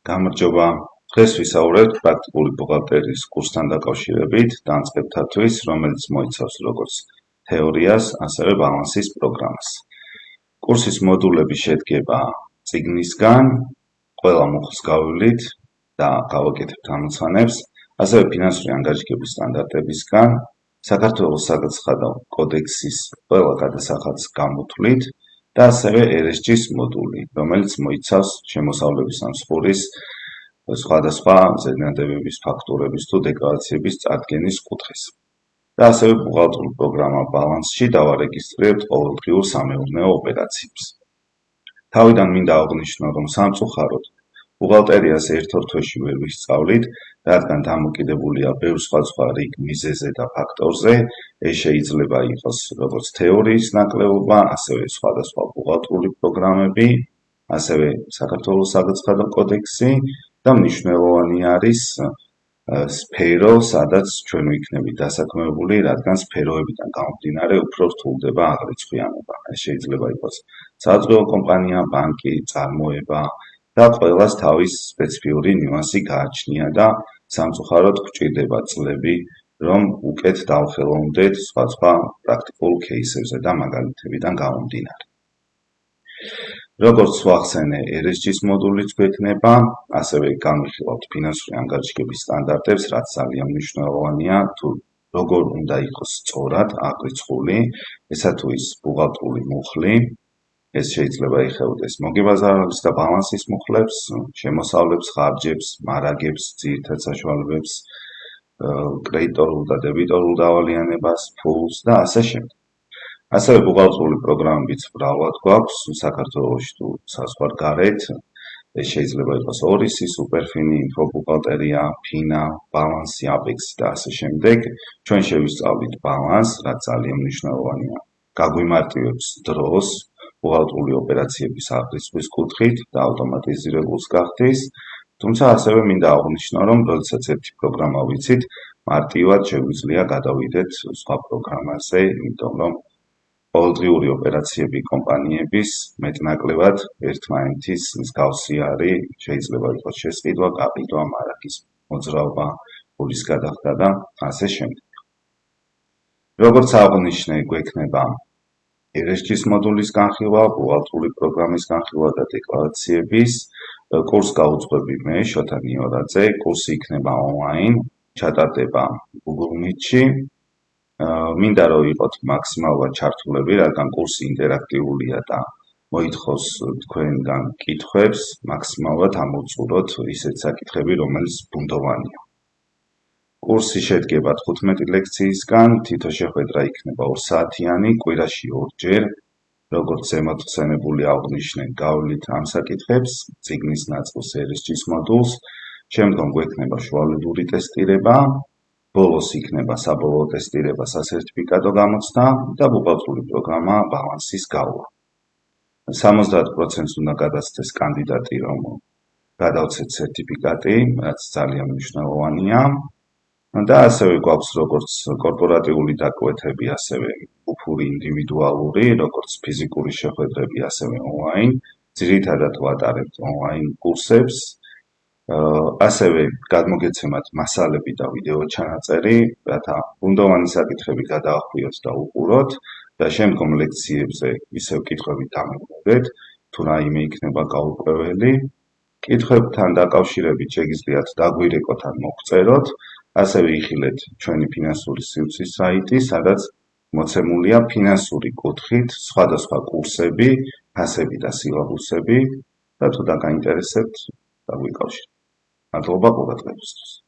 გამარჯობა. დღეს ვისაუბრებთ პრაქტიკული ბუღალტერიის კურსთან დაკავშირებით დამწყებთათვის, რომელიც მოიცავს როგორც თეორიას, ასევე ბალანსის პროგრამას. კურსის მოდულები შედგება წიგნისგან, ყველა მუხლს გავივლით და გავაკეთებთ ამოცანებს, ასევე ფინანსური ანგარიშგების სტანდარტებისგან, საქართველოს საგაცხადო კოდექსის ყველა გადასახადს გამოვთვლით და ასევე ESG-ის მოდული, რომელიც მოიცავს შემოსავლების სამსხურის სხვადასხვა ზედმეტებების, ფაქტურების თუ დეკლარაციების წარდგენის კუთხეს. და ასევე ბუღალტრული პროგრამა ბალანსში დავარეგისტრირებთ ყოველდღიურ სამეურნეო ოპერაციებს. თავიდან მინდა აღვნიშნო, რომ სამწუხაროდ ბუღალტერიას ერთ-ორ თვეში ვერ ვისწავლით, რადგან დამოკიდებულია ბევრ სხვადასხვა რიგ მიზეზზე და ფაქტორზე. ეს შეიძლება იყოს როგორც თეორიის ნაკლებობა, ასევე სხვადასხვა ბუღალტრული პროგრამები, ასევე საქართველოს საგაცხადო კოდექსი და მნიშვნელოვანი არის სფერო, სადაც ჩვენ ვიქნებით დასაქმებული, რადგან სფეროებიდან გამომდინარე უფრო რთულდება აღრიცხვიანობა. ეს შეიძლება იყოს საზღვაო კომპანია, ბანკი, წარმოება და ყველას თავის სპეციფიური ნიუანსი გააჩნია და სამწუხაროდ გვჭირდება წლები, რომ უკეთ დავხელოვნდეთ სხვადასხვა პრაქტიკულ кейსებზე და მაგალითებიდან გამომდინარე. როგორც ვახსენე, ESG-ის მოდულიც გვექნება, ასევე განვიხილავთ ფინანსური ანგარიშგების სტანდარტებს, რაც ძალიან მნიშვნელოვანია, თუ როგორ უნდა იყოს სწორად აღრიცხული, ესა თუ ის ბუღალტრული მუხლი, ეს შეიძლება ეხებოდეს მოგებაზარების და ბალანსის მუხლებს, შემოსავლებს, ხარჯებს, მარაგებს, ძირითად საშუალებებს, კრედიტორულ და დებიტორულ დავალიანებას, ფულს და ასე შემდეგ. ასევე ბუღალტრული პროგრამებიც მრავლად გვაქვს საქართველოში თუ საზღვარგარეთ. ეს შეიძლება იყოს ორისი, სუპერფინი, ინფობუღალტერია, ფინა, ბალანსი, აპექსი და ასე შემდეგ. ჩვენ შევისწავლით ბალანსს, რაც ძალიან მნიშვნელოვანია. გაგვიმარტივებს დროს ბუღალტრული ოპერაციების აღრიცხვის კუთხით და ავტომატიზირებულს გახდის. თუმცა ასევე მინდა აღვნიშნო, რომ როდესაც ერთი პროგრამა ვიცით, მარტივად შეგვიძლია გადავიდეთ სხვა პროგრამაზე, იმიტომ რომ ყოველდღიური ოპერაციები კომპანიების მეტნაკლებად ერთმანეთის მსგავსი არის, შეიძლება იყოს შესყიდვა, გაყიდვა, მარაგის მოძრაობა, ფულის გადახდა და ასე შემდეგ. როგორც აღვნიშნე, გვექნება ESG-ის მოდულის განხილვა, ბუღალტრული პროგრამის განხილვა და დეკლარაციების. კურსს გავუძღვები მე, შოთა ნიორაძე. კურსი იქნება ონლაინ, ჩატარდება Google Meet-ში. მინდა რომ იყოთ მაქსიმალურად ჩართულები, რადგან კურსი ინტერაქტიულია და მოითხოვს თქვენგან კითხვებს, მაქსიმალურად ამოვწუროთ ისეთ საკითხები, რომელიც ბუნდოვანია. კურსი შედგება 15 ლექციისგან, თითო შეხვედრა იქნება 2 საათიანი, კვირაში 2 ჯერ. როგორც ზემოთ ხსენებული აღვნიშნე, გავვლით ამ საკითხებს, წიგნის ნაწილს ESG-ის მოდულს, შემდგომ გვექნება შუალედური ტესტირება, ბოლოს იქნება საბოლოო ტესტირება, სასერტიფიკატო გამოცდა და ბუღალტრული პროგრამა ბალანსის გავლა. 70% უნდა გადასცეს კანდიდატი, რომ გადავცეთ სერტიფიკატი, რაც ძალიან მნიშვნელოვანია. და ასევე გვაქვს როგორც კორპორატიული დაკვეთები, ასევე უფური ინდივიდუალური, როგორც ფიზიკური შეხვედრები, ასევე ონლაინ. ძირითადად ვატარებთ ონლაინ კურსებს. ასევე გადმოგეცემათ მასალები და ვიდეო ჩანაწერი, რათა ბუნდოვანი საკითხები გადაახვიოთ და უყუროთ და შემდგომ ლექციებზე ისევ კითხვებით დამეგობრდეთ, თუ რაიმე იქნება გაურკვეველი. კითხვებთან დაკავშირებით შეგიძლიათ დაგვირეკოთ ან მოგწეროთ. ასევე იხილეთ ჩვენი ფინანსური სივრცის საიტი, სადაც მოცემულია ფინანსური კუთხით სხვადასხვა კურსები, ფასები და სილაბუსები და თუ დაგაინტერესებთ, დაგვიკავშირეთ. მადლობა ყურადღებისთვის.